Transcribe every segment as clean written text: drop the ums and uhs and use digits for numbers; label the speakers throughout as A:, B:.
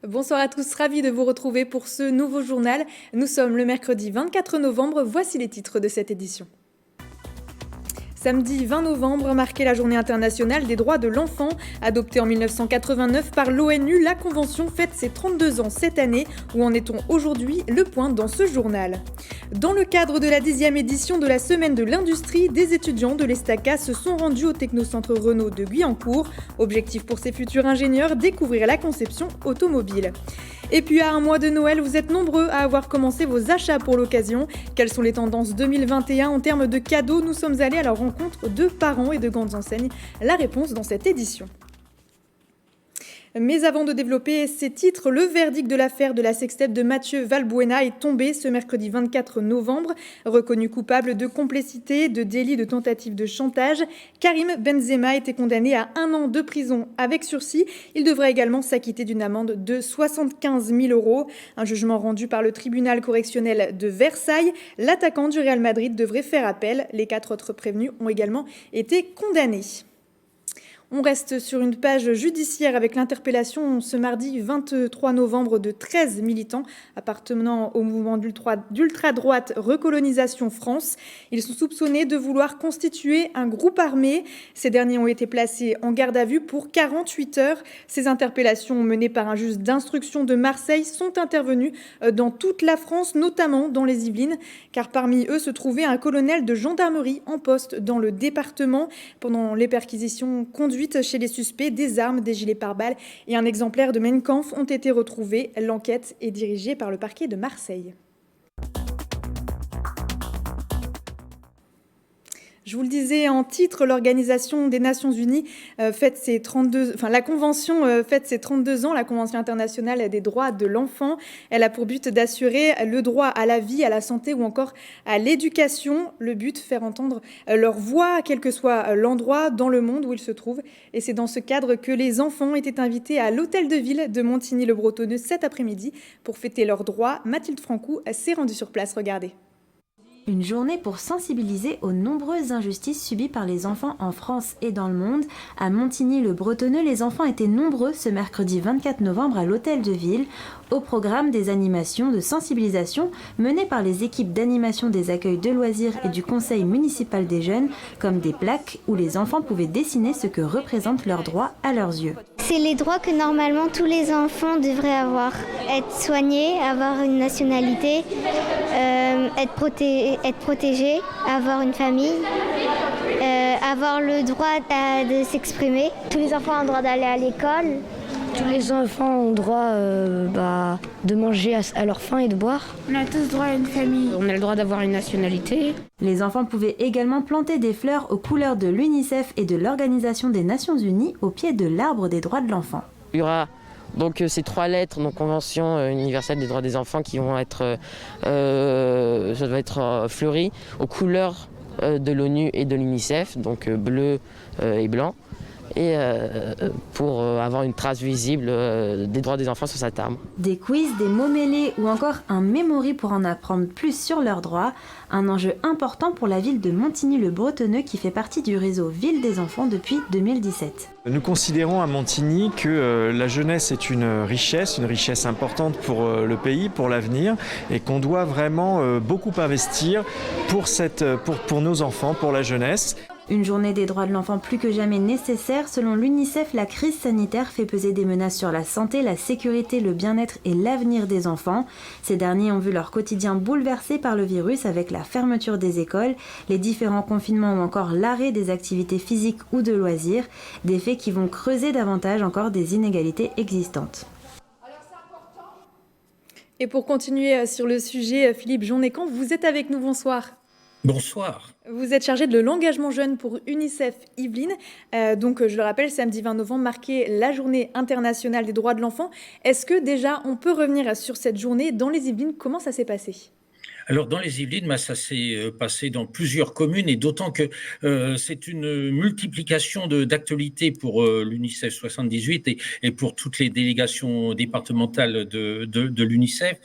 A: Bonsoir à tous, ravi de vous retrouver pour ce nouveau journal. Nous sommes le mercredi 24 novembre, voici les titres de cette édition. Samedi 20 novembre marquait la Journée internationale des droits de l'enfant. Adoptée en 1989 par l'ONU, la Convention fête ses 32 ans cette année. Où en est-on aujourd'hui? Le point dans ce journal. Dans le cadre de la 10e édition de la Semaine de l'Industrie, des étudiants de l'Estaca se sont rendus au Technocentre Renault de Guyancourt. Objectif pour ces futurs ingénieurs, découvrir la conception automobile. Et puis à un mois de Noël, vous êtes nombreux à avoir commencé vos achats pour l'occasion. Quelles sont les tendances 2021 en termes de cadeaux? Nous sommes allés à la rencontre de parents et de grandes enseignes. La réponse dans cette édition. Mais avant de développer ces titres, le verdict de l'affaire de la sextape de Mathieu Valbuena est tombé ce mercredi 24 novembre. Reconnu coupable de complicité, de délit de tentative de chantage, Karim Benzema était condamné à 1 an de prison avec sursis. Il devrait également s'acquitter d'une amende de 75 000 €. Un jugement rendu par le tribunal correctionnel de Versailles. L'attaquant du Real Madrid devrait faire appel. Les 4 autres prévenus ont également été condamnés. On reste sur une page judiciaire avec l'interpellation ce mardi 23 novembre de 13 militants appartenant au mouvement d'ultra-droite Recolonisation France. Ils sont soupçonnés de vouloir constituer un groupe armé. Ces derniers ont été placés en garde à vue pour 48 heures. Ces interpellations menées par un juge d'instruction de Marseille sont intervenues dans toute la France, notamment dans les Yvelines, car parmi eux se trouvait un colonel de gendarmerie en poste dans le département. Pendant les perquisitions conduites chez les suspects, des armes, des gilets pare-balles et un exemplaire de Mein Kampf ont été retrouvés. L'enquête est dirigée par le parquet de Marseille. Je vous le disais en titre, l'Organisation des Nations Unies fête ses 32, la Convention fête ses 32 ans, la Convention internationale des droits de l'enfant. Elle a pour but d'assurer le droit à la vie, à la santé ou encore à l'éducation. Le but, faire entendre leur voix, quel que soit l'endroit dans le monde où ils se trouvent. Et c'est dans ce cadre que les enfants étaient invités à l'hôtel de ville de Montigny-le-Bretonneux cet après-midi pour fêter leurs droits. Mathilde Francou s'est rendue sur place, regardez.
B: Une journée pour sensibiliser aux nombreuses injustices subies par les enfants en France et dans le monde. À Montigny-le-Bretonneux, les enfants étaient nombreux ce mercredi 24 novembre à l'hôtel de ville. Au programme des animations de sensibilisation menées par les équipes d'animation des accueils de loisirs et du conseil municipal des jeunes, comme des plaques où les enfants pouvaient dessiner ce que représentent leurs droits à leurs yeux.
C: C'est les droits que normalement tous les enfants devraient avoir. Être soignés, avoir une nationalité, être protégé, avoir une famille, avoir le droit de s'exprimer. Tous les enfants ont le droit d'aller à l'école.
D: Tous les enfants ont le droit de manger à leur faim et de boire.
E: On a tous droit à une famille.
D: On a le droit d'avoir une nationalité.
B: Les enfants pouvaient également planter des fleurs aux couleurs de l'UNICEF et de l'Organisation des Nations Unies au pied de l'arbre des droits de l'enfant.
F: Il y aura donc ces 3 lettres, donc Convention universelle des droits des enfants, qui vont être, fleuries aux couleurs de l'ONU et de l'UNICEF, donc bleu et blanc. Et pour avoir une trace visible des droits des enfants sur cet arbre.
B: Des quiz, des mots mêlés ou encore un memory pour en apprendre plus sur leurs droits. Un enjeu important pour la ville de Montigny-le-Bretonneux qui fait partie du réseau Ville des enfants depuis 2017.
G: Nous considérons à Montigny que la jeunesse est une richesse importante pour le pays, pour l'avenir, et qu'on doit vraiment beaucoup investir pour nos enfants, pour la jeunesse.
B: Une journée des droits de l'enfant plus que jamais nécessaire. Selon l'UNICEF, la crise sanitaire fait peser des menaces sur la santé, la sécurité, le bien-être et l'avenir des enfants. Ces derniers ont vu leur quotidien bouleversé par le virus avec la fermeture des écoles, les différents confinements ou encore l'arrêt des activités physiques ou de loisirs. Des faits qui vont creuser davantage encore des inégalités existantes.
A: Et pour continuer sur le sujet, Philippe Jonnécan, vous êtes avec nous, bonsoir.
H: Bonsoir.
A: Vous êtes chargé de l'engagement jeune pour UNICEF Yvelines. Je le rappelle, samedi 20 novembre marquait la journée internationale des droits de l'enfant. Est-ce que déjà on peut revenir sur cette journée dans les Yvelines? Comment ça s'est passé?
H: Alors dans les Yvelines, ça s'est passé dans plusieurs communes et d'autant que c'est une multiplication d'actualités pour l'UNICEF 78 et pour toutes les délégations départementales de l'UNICEF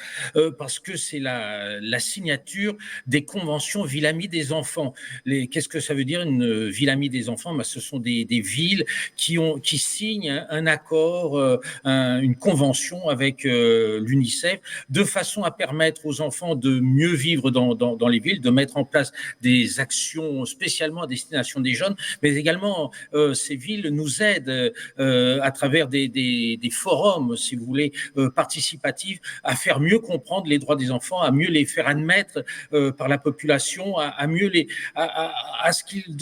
H: parce que c'est la signature des conventions ville amie des enfants. Qu'est-ce que ça veut dire une ville amie des enfants? Ce sont des villes qui signent un accord, une convention avec l'UNICEF de façon à permettre aux enfants de mieux vivre dans les villes, de mettre en place des actions spécialement à destination des jeunes, mais également ces villes nous aident à travers des forums, si vous voulez, participatifs, à faire mieux comprendre les droits des enfants, à mieux les faire admettre par la population, à ce qu'ils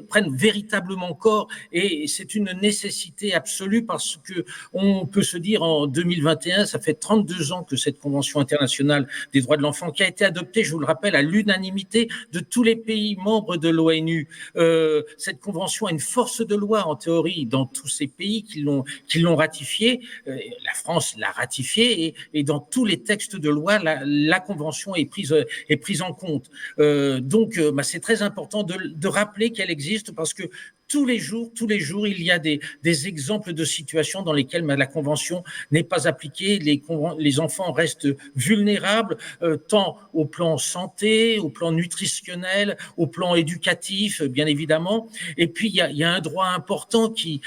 H: prennent véritablement corps. Et c'est une nécessité absolue parce que on peut se dire en 2021, ça fait 32 ans que cette Convention internationale des droits de l'enfant qui a été adoptée, je vous le rappelle, à l'unanimité de tous les pays membres de l'ONU. Cette convention a une force de loi en théorie dans tous ces pays qui l'ont ratifiée. La France l'a ratifiée et dans tous les textes de loi, la convention est prise en compte. Donc, c'est très important de rappeler qu'elle existe parce que tous les jours, il y a des exemples de situations dans lesquelles la Convention n'est pas appliquée. Les enfants restent vulnérables, tant au plan santé, au plan nutritionnel, au plan éducatif, bien évidemment. Et puis, il y a un droit important qui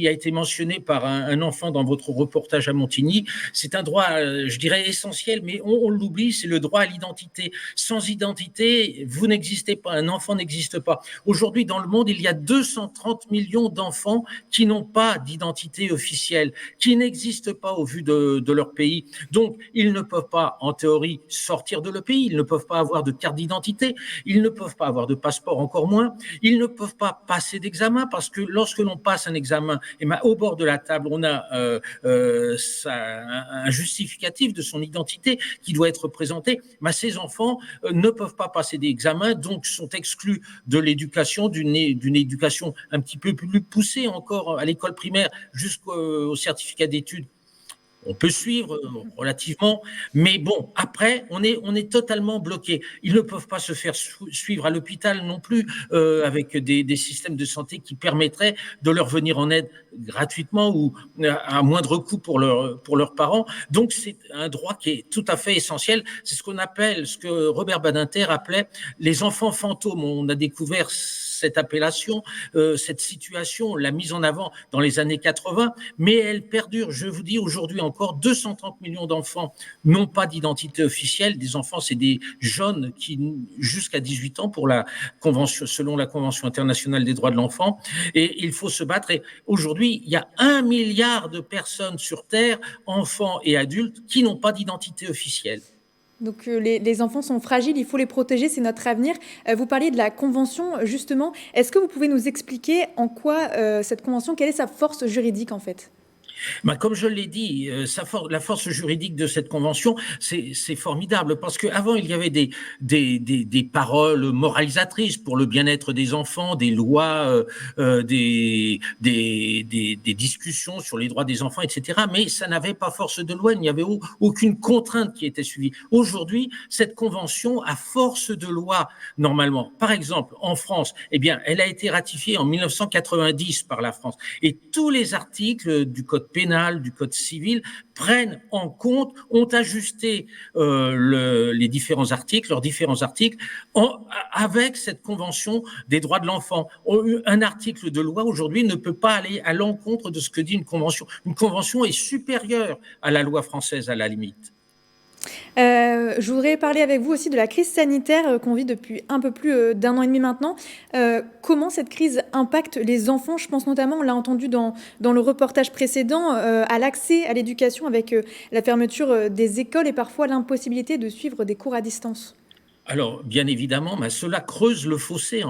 H: a été mentionné par un enfant dans votre reportage à Montigny. C'est un droit, je dirais, essentiel, mais on l'oublie, c'est le droit à l'identité. Sans identité, vous n'existez pas, un enfant n'existe pas. Aujourd'hui, dans le monde, il y a 230 millions d'enfants qui n'ont pas d'identité officielle, qui n'existent pas au vu de leur pays. Donc, ils ne peuvent pas, en théorie, sortir de leur pays, ils ne peuvent pas avoir de carte d'identité, ils ne peuvent pas avoir de passeport, encore moins, ils ne peuvent pas passer d'examen parce que lorsque l'on passe un examen, au bord de la table, on a un justificatif de son identité qui doit être présenté. Ces enfants ne peuvent pas passer des examens, donc sont exclus de l'éducation, d'une éducation un petit peu plus poussée encore à l'école primaire jusqu'au certificat d'études. On peut suivre relativement, mais bon, après, on est totalement bloqué. Ils ne peuvent pas se faire suivre à l'hôpital non plus, avec des systèmes de santé qui permettraient de leur venir en aide gratuitement ou à moindre coût pour leurs parents. Donc, c'est un droit qui est tout à fait essentiel. C'est ce que Robert Badinter appelait les enfants fantômes. On a découvert cette appellation, cette situation, la mise en avant dans les années 80, mais elle perdure. Je vous dis aujourd'hui encore, 230 millions d'enfants n'ont pas d'identité officielle. Des enfants, c'est des jeunes qui, jusqu'à 18 ans, selon la Convention internationale des droits de l'enfant, et il faut se battre. Et aujourd'hui, il y a 1 milliard de personnes sur Terre, enfants et adultes, qui n'ont pas d'identité officielle.
A: Donc les enfants sont fragiles, il faut les protéger, c'est notre avenir. Vous parliez de la Convention, justement. Est-ce que vous pouvez nous expliquer en quoi cette Convention, quelle est sa force juridique en fait ?
H: Comme je l'ai dit, la force juridique de cette convention, c'est formidable parce qu'avant, il y avait des paroles moralisatrices pour le bien-être des enfants, des lois, des discussions sur les droits des enfants, etc. Mais ça n'avait pas force de loi, il n'y avait aucune contrainte qui était suivie. Aujourd'hui, cette convention a force de loi normalement. Par exemple, en France, elle a été ratifiée en 1990 par la France et tous les articles du Code pénal, du Code civil, prennent en compte, ont ajusté leurs différents articles avec cette Convention des droits de l'enfant. Un article de loi aujourd'hui ne peut pas aller à l'encontre de ce que dit une convention. Une convention est supérieure à la loi française à la limite.
A: Je voudrais parler avec vous aussi de la crise sanitaire qu'on vit depuis un peu plus d'1 an et demi maintenant. Comment cette crise impacte les enfants ? Je pense notamment, on l'a entendu dans le reportage précédent, à l'accès à l'éducation avec la fermeture des écoles et parfois l'impossibilité de suivre des cours à distance.
H: Alors, bien évidemment, mais cela creuse le fossé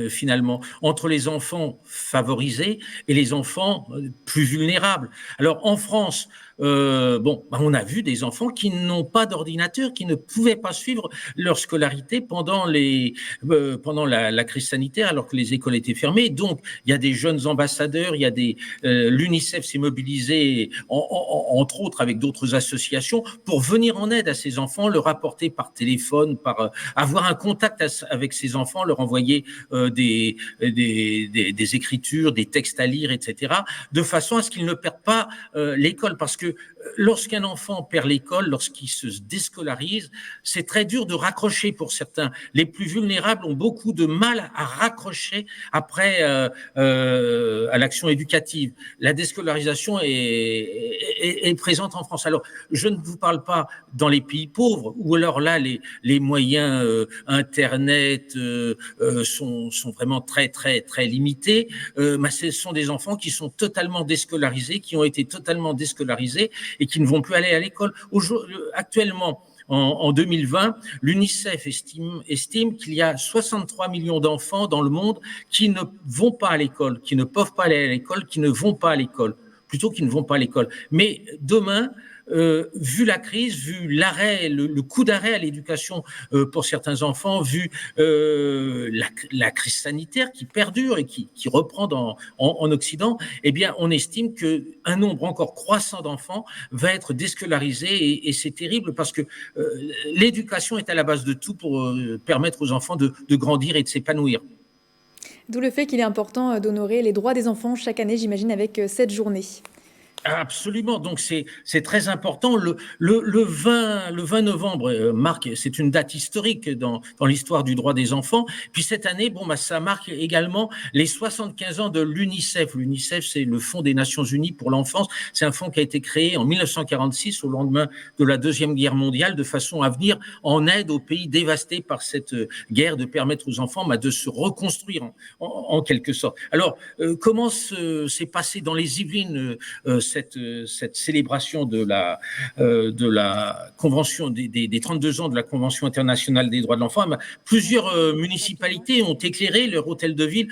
H: finalement entre les enfants favorisés et les enfants plus vulnérables. Alors, en France, on a vu des enfants qui n'ont pas d'ordinateur, qui ne pouvaient pas suivre leur scolarité pendant la crise sanitaire, alors que les écoles étaient fermées. Donc, il y a des jeunes ambassadeurs, l'UNICEF s'est mobilisé, entre autres avec d'autres associations, pour venir en aide à ces enfants, leur apporter par téléphone, avoir un contact avec ces enfants, leur envoyer des écritures, des textes à lire, etc., de façon à ce qu'ils ne perdent pas l'école. Parce que lorsqu'un enfant perd l'école, lorsqu'il se déscolarise, c'est très dur de raccrocher pour certains. Les plus vulnérables ont beaucoup de mal à raccrocher après à l'action éducative. La déscolarisation est présente en France. Alors, je ne vous parle pas dans les pays pauvres, où alors là, les moyens Internet sont vraiment très, très, très limités. Mais ce sont des enfants qui sont totalement déscolarisés, qui ont été totalement déscolarisés et qui ne vont plus aller à l'école. Actuellement, en 2020, l'UNICEF estime qu'il y a 63 millions d'enfants dans le monde qui ne vont pas à l'école, qui ne peuvent pas aller à l'école, qui ne vont pas à l'école, plutôt qui ne vont pas à l'école. Mais demain, vu la crise, vu l'arrêt, le coup d'arrêt à l'éducation pour certains enfants, vu la crise sanitaire qui perdure et qui reprend en Occident, eh bien, on estime qu'un nombre encore croissant d'enfants va être déscolarisé et c'est terrible parce que l'éducation est à la base de tout pour permettre aux enfants de grandir et de s'épanouir.
A: D'où le fait qu'il est important d'honorer les droits des enfants chaque année, j'imagine, avec cette journée.
H: Absolument, donc c'est très important. Le 20 novembre marque, c'est une date historique dans l'histoire du droit des enfants. Puis cette année, ça marque également les 75 ans de l'UNICEF. L'UNICEF, c'est le Fonds des Nations Unies pour l'enfance. C'est un fonds qui a été créé en 1946, au lendemain de la Deuxième Guerre mondiale, de façon à venir en aide aux pays dévastés par cette guerre, de permettre aux enfants de se reconstruire en quelque sorte. Alors, comment s'est passé dans les Yvelines cette célébration de la convention des 32 ans de la Convention internationale des droits de l'enfant? Plusieurs municipalités ont éclairé leur hôtel de ville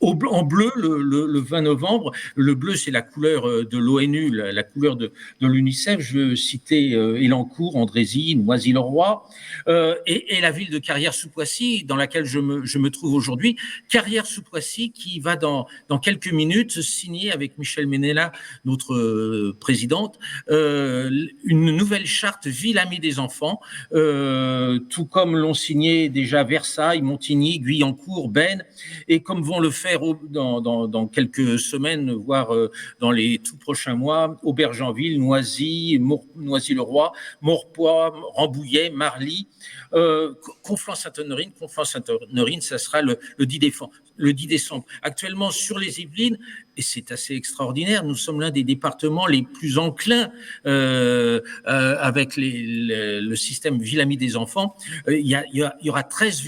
H: en bleu le 20 novembre. Le bleu, c'est la couleur de l'ONU, la couleur de l'UNICEF. Je veux citer Elancourt, Andrézy, Noisy-le-Roi et la ville de Carrières-sous-Poissy, dans laquelle je me trouve aujourd'hui. Carrières-sous-Poissy qui va dans quelques minutes signer avec Michel Ménella, notre présidente, une nouvelle charte Ville amie des enfants, tout comme l'ont signé déjà Versailles, Montigny, Guyancourt, Bène, et comme vont le faire dans quelques semaines, voire dans les tout prochains mois, Aubergenville, Noisy, Noisy-le-Roi, Maurepoix, Rambouillet, Marly, Conflans-Sainte-Honorine. Conflans-Sainte-Honorine, ça sera le 10 décembre. Actuellement, sur les Yvelines, et c'est assez extraordinaire, nous sommes l'un des départements les plus enclins avec le système Ville amie des enfants. Il y aura 14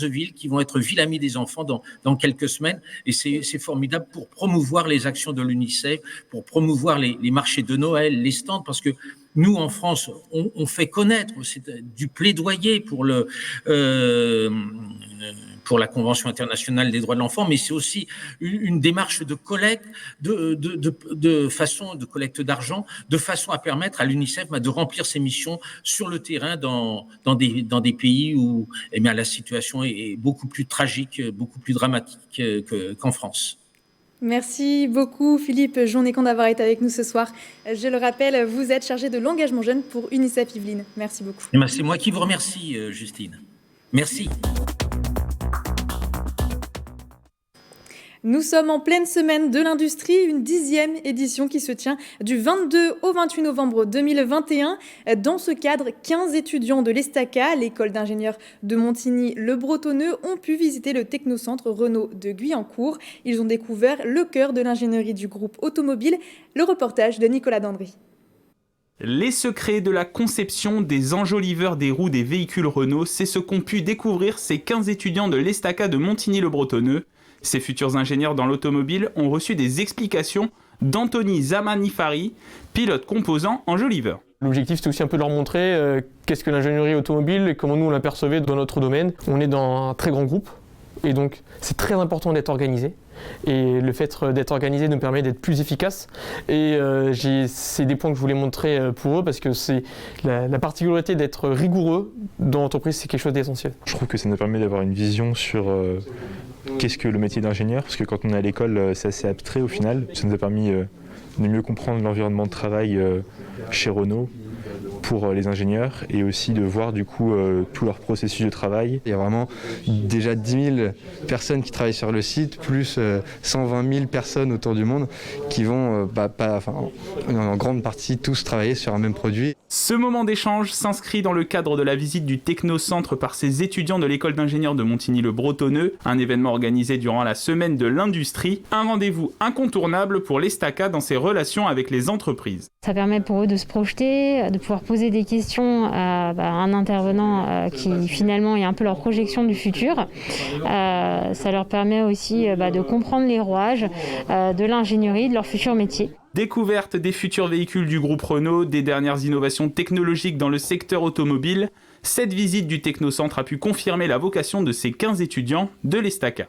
H: villes qui vont être Ville amie des enfants dans quelques semaines, et c'est formidable pour promouvoir les actions de l'UNICEF, pour promouvoir les marchés de Noël, les stands, parce que nous, en France, on fait connaître, c'est du plaidoyer pour la Convention internationale des droits de l'enfant, mais c'est aussi une démarche de collecte, de collecte d'argent, de façon à permettre à l'UNICEF de remplir ses missions sur le terrain dans des pays où la situation est beaucoup plus tragique, beaucoup plus dramatique qu'en France.
A: Merci beaucoup Philippe Journécon d'avoir été avec nous ce soir. Je le rappelle, vous êtes chargé de l'engagement jeune pour UNICEF Yvelines. Merci beaucoup.
H: C'est moi qui vous remercie, Justine. Merci.
A: Nous sommes en pleine semaine de l'industrie, une 10e édition qui se tient du 22 au 28 novembre 2021. Dans ce cadre, 15 étudiants de l'ESTACA, l'école d'ingénieurs de Montigny-le-Bretonneux, ont pu visiter le technocentre Renault de Guyancourt. Ils ont découvert le cœur de l'ingénierie du groupe automobile. Le reportage de Nicolas Dandry.
I: Les secrets de la conception des enjoliveurs des roues des véhicules Renault, c'est ce qu'ont pu découvrir ces 15 étudiants de l'ESTACA de Montigny-le-Bretonneux. Ces futurs ingénieurs dans l'automobile ont reçu des explications d'Anthony Zamanifari, pilote composant enjoliveur.
J: L'objectif, c'était aussi un peu de leur montrer qu'est-ce que l'ingénierie automobile et comment nous on l'apercevait dans notre domaine. On est dans un très grand groupe et donc c'est très important d'être organisé. Et le fait d'être organisé nous permet d'être plus efficace. Et c'est des points que je voulais montrer pour eux parce que c'est la particularité d'être rigoureux dans l'entreprise, c'est quelque chose d'essentiel.
K: Je trouve que ça nous permet d'avoir une vision sur qu'est-ce que le métier d'ingénieur, parce que quand on est à l'école, c'est assez abstrait au final. Ça nous a permis de mieux comprendre l'environnement de travail chez Renault pour les ingénieurs et aussi de voir du coup tout leur processus de travail.
L: Il y a vraiment déjà 10 000 personnes qui travaillent sur le site, plus 120 000 personnes autour du monde qui vont en grande partie tous travailler sur un même produit.
I: Ce moment d'échange s'inscrit dans le cadre de la visite du Technocentre par ces étudiants de l'école d'ingénieurs de Montigny-le-Bretonneux, un événement organisé durant la semaine de l'industrie, un rendez-vous incontournable pour l'Estaca dans ses relations avec les entreprises.
M: Ça permet pour eux de se projeter, de pouvoir poser des questions à un intervenant qui finalement est un peu leur projection du futur. Ça leur permet aussi de comprendre les rouages de l'ingénierie, de leur futur métier.
I: Découverte des futurs véhicules du groupe Renault, des dernières innovations technologiques dans le secteur automobile, cette visite du Technocentre a pu confirmer la vocation de ces 15 étudiants de l'Estaca.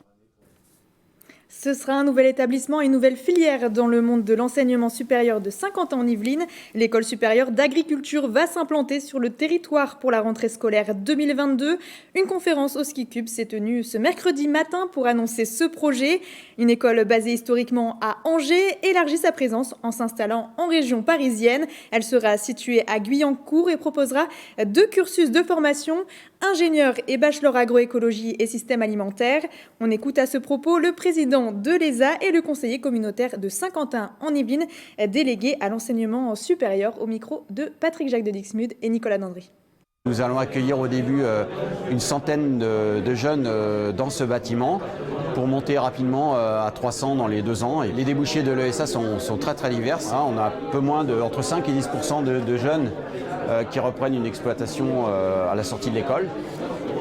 A: Ce sera un nouvel établissement et une nouvelle filière dans le monde de l'enseignement supérieur de Saint-Quentin-en-Yvelines. L'école supérieure d'agriculture va s'implanter sur le territoire pour la rentrée scolaire 2022. Une conférence au Ski Cube s'est tenue ce mercredi matin pour annoncer ce projet. Une école basée historiquement à Angers élargit sa présence en s'installant en région parisienne. Elle sera située à Guyancourt et proposera 2 cursus de formation, ingénieur et bachelor agroécologie et système alimentaire. On écoute à ce propos le président de l'ESA et le conseiller communautaire de Saint-Quentin-en-Yvelines, délégué à l'enseignement supérieur, au micro de Patrick Jacques de Dixmude et Nicolas Dandry.
N: Nous allons accueillir au début une centaine de jeunes dans ce bâtiment pour monter rapidement à 300 dans les 2 ans. Et les débouchés de l'ESA sont très très divers. On a peu moins entre 5 et 10% de jeunes qui reprennent une exploitation à la sortie de l'école.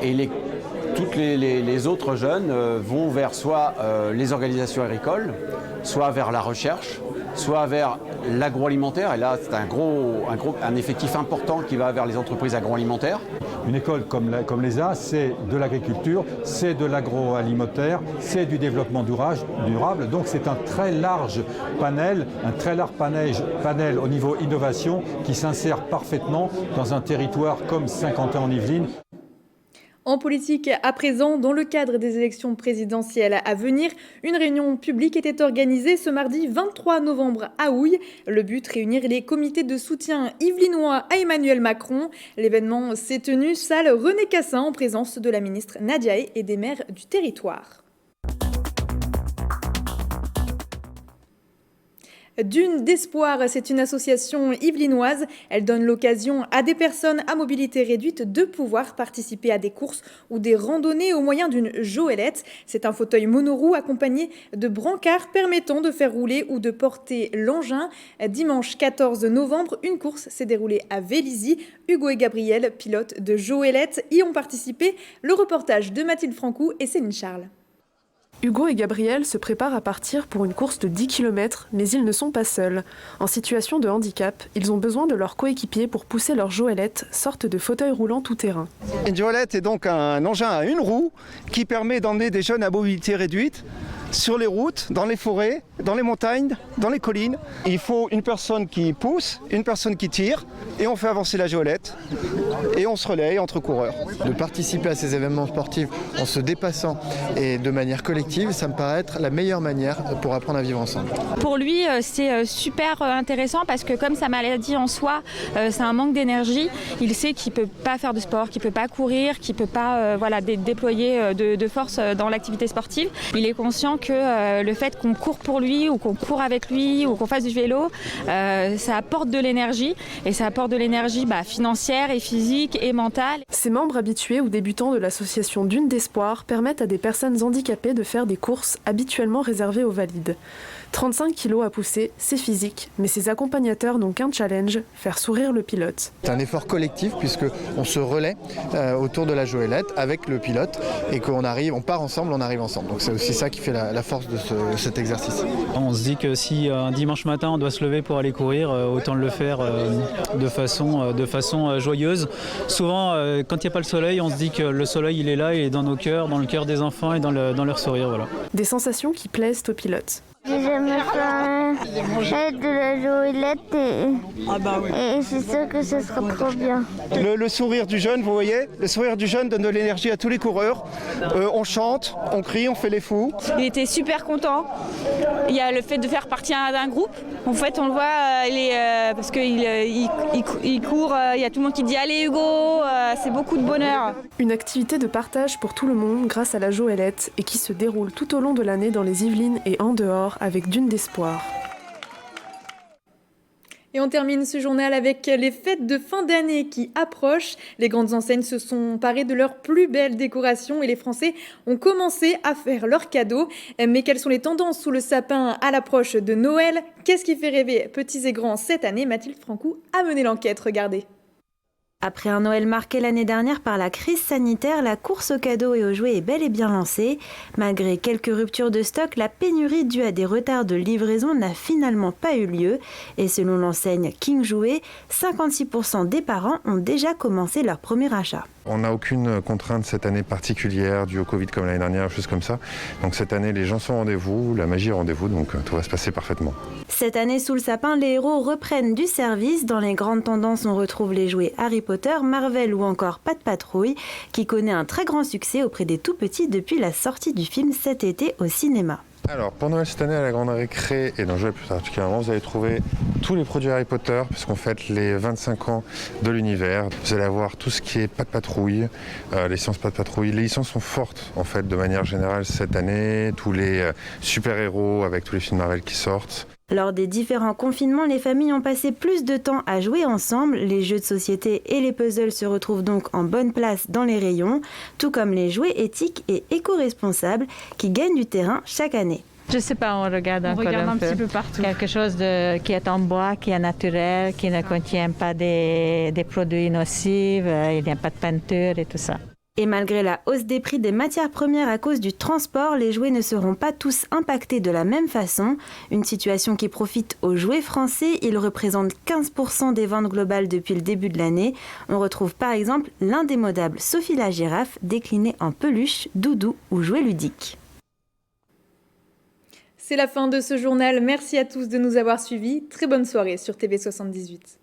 N: Et toutes les autres jeunes vont vers soit les organisations agricoles, soit vers la recherche, soit vers l'agroalimentaire. Et là, c'est un effectif important qui va vers les entreprises agroalimentaires.
O: Une école comme l'ESA, c'est de l'agriculture, c'est de l'agroalimentaire, c'est du développement durable. Donc c'est un très large panel au niveau innovation qui s'insère parfaitement dans un territoire comme Saint-Quentin-en-Yvelines.
A: En politique, à présent, dans le cadre des élections présidentielles à venir, une réunion publique était organisée ce mardi 23 novembre à Houille. Le but, réunir les comités de soutien yvelinois à Emmanuel Macron. L'événement s'est tenu salle René Cassin en présence de la ministre Nadia Hay et des maires du territoire. Dune d'espoir, c'est une association yvelinoise. Elle donne l'occasion à des personnes à mobilité réduite de pouvoir participer à des courses ou des randonnées au moyen d'une joëlette. C'est un fauteuil monoroue accompagné de brancards permettant de faire rouler ou de porter l'engin. Dimanche 14 novembre, une course s'est déroulée à Vélizy. Hugo et Gabriel, pilotes de joëlette, y ont participé. Le reportage de Mathilde Francou et Céline Charles.
P: Hugo et Gabriel se préparent à partir pour une course de 10 km, mais ils ne sont pas seuls. En situation de handicap, ils ont besoin de leurs coéquipiers pour pousser leur joëlette, sorte de fauteuil roulant tout-terrain.
Q: Une joëlette est donc un engin à une roue qui permet d'emmener des jeunes à mobilité réduite sur les routes, dans les forêts, dans les montagnes, dans les collines. Il faut une personne qui pousse, une personne qui tire, et on fait avancer la joëlette, et on se relaie entre coureurs.
R: De participer à ces événements sportifs en se dépassant et de manière collective, ça me paraît être la meilleure manière pour apprendre à vivre ensemble.
S: Pour lui, c'est super intéressant parce que comme sa maladie en soi, c'est un manque d'énergie. Il sait qu'il ne peut pas faire de sport, qu'il ne peut pas courir, qu'il ne peut pas déployer de force dans l'activité sportive. Il est conscient que le fait qu'on court pour lui ou qu'on court avec lui ou qu'on fasse du vélo, ça apporte de l'énergie et ça apporte de l'énergie financière et physique et mentale.
P: Ces membres habitués ou débutants de l'association Dune d'espoir permettent à des personnes handicapées de faire des courses habituellement réservées aux valides. 35 kilos à pousser, c'est physique, mais ses accompagnateurs n'ont qu'un challenge, faire sourire le pilote.
R: C'est un effort collectif puisqu'on se relaie autour de la Joëlette avec le pilote et on part ensemble, on arrive ensemble. Donc c'est aussi ça qui fait la force de cet exercice.
T: On se dit que si un dimanche matin on doit se lever pour aller courir, autant le faire de façon joyeuse. Souvent quand il n'y a pas le soleil, on se dit que le soleil il est là, il est dans nos cœurs, dans le cœur des enfants et dans leur sourire. Voilà.
P: Des sensations qui plaisent aux pilotes.
C: J'ai jamais fait de la Joëlette et c'est sûr que ce sera trop bien.
Q: Le sourire du jeune, vous voyez, le sourire du jeune donne de l'énergie à tous les coureurs. On chante, on crie, on fait les fous.
S: Il était super content. Il y a le fait de faire partie d'un groupe. En fait, on le voit, parce qu'il court, il y a tout le monde qui dit « Allez Hugo !» C'est beaucoup de bonheur.
P: Une activité de partage pour tout le monde grâce à la Joëlette et qui se déroule tout au long de l'année dans les Yvelines et en dehors avec Dune d'espoir.
A: Et on termine ce journal avec les fêtes de fin d'année qui approchent. Les grandes enseignes se sont parées de leurs plus belles décorations et les Français ont commencé à faire leurs cadeaux. Mais quelles sont les tendances sous le sapin à l'approche de Noël? Qu'est-ce qui fait rêver petits et grands cette année? Mathilde Francou a mené l'enquête, regardez.
B: Après un Noël marqué l'année dernière par la crise sanitaire, la course aux cadeaux et aux jouets est bel et bien lancée. Malgré quelques ruptures de stock, la pénurie due à des retards de livraison n'a finalement pas eu lieu. Et selon l'enseigne King Jouet, 56% des parents ont déjà commencé leur premier achat.
U: On n'a aucune contrainte cette année particulière due au Covid comme l'année dernière, choses comme ça. Donc cette année, les gens sont au rendez-vous, la magie est au rendez-vous, donc tout va se passer parfaitement.
B: Cette année, sous le sapin, les héros reprennent du service. Dans les grandes tendances, on retrouve les jouets Harry Potter, Marvel ou encore Pat' Patrouille, qui connaît un très grand succès auprès des tout-petits depuis la sortie du film cet été au cinéma.
U: Alors, pour Noël cette année, à la Grande Récré et dans Jouets plus particulièrement, vous allez trouver tous les produits Harry Potter, puisqu'on fête les 25 ans de l'univers. Vous allez avoir tout ce qui est Pat' Patrouille, les licences Pat' Patrouille. Les licences sont fortes, en fait, de manière générale cette année. Tous les super-héros avec tous les films Marvel qui sortent.
B: Lors des différents confinements, les familles ont passé plus de temps à jouer ensemble. Les jeux de société et les puzzles se retrouvent donc en bonne place dans les rayons, tout comme les jouets éthiques et éco-responsables qui gagnent du terrain chaque année.
V: Je sais pas, on regarde un petit peu partout. Quelque chose qui est en bois, qui est naturel, qui ne contient pas des produits nocifs, il n'y a pas de peinture et tout ça.
B: Et malgré la hausse des prix des matières premières à cause du transport, les jouets ne seront pas tous impactés de la même façon. Une situation qui profite aux jouets français. Ils représentent 15% des ventes globales depuis le début de l'année. On retrouve par exemple l'indémodable Sophie la girafe, déclinée en peluche, doudou ou jouet ludique.
A: C'est la fin de ce journal. Merci à tous de nous avoir suivis. Très bonne soirée sur TV78.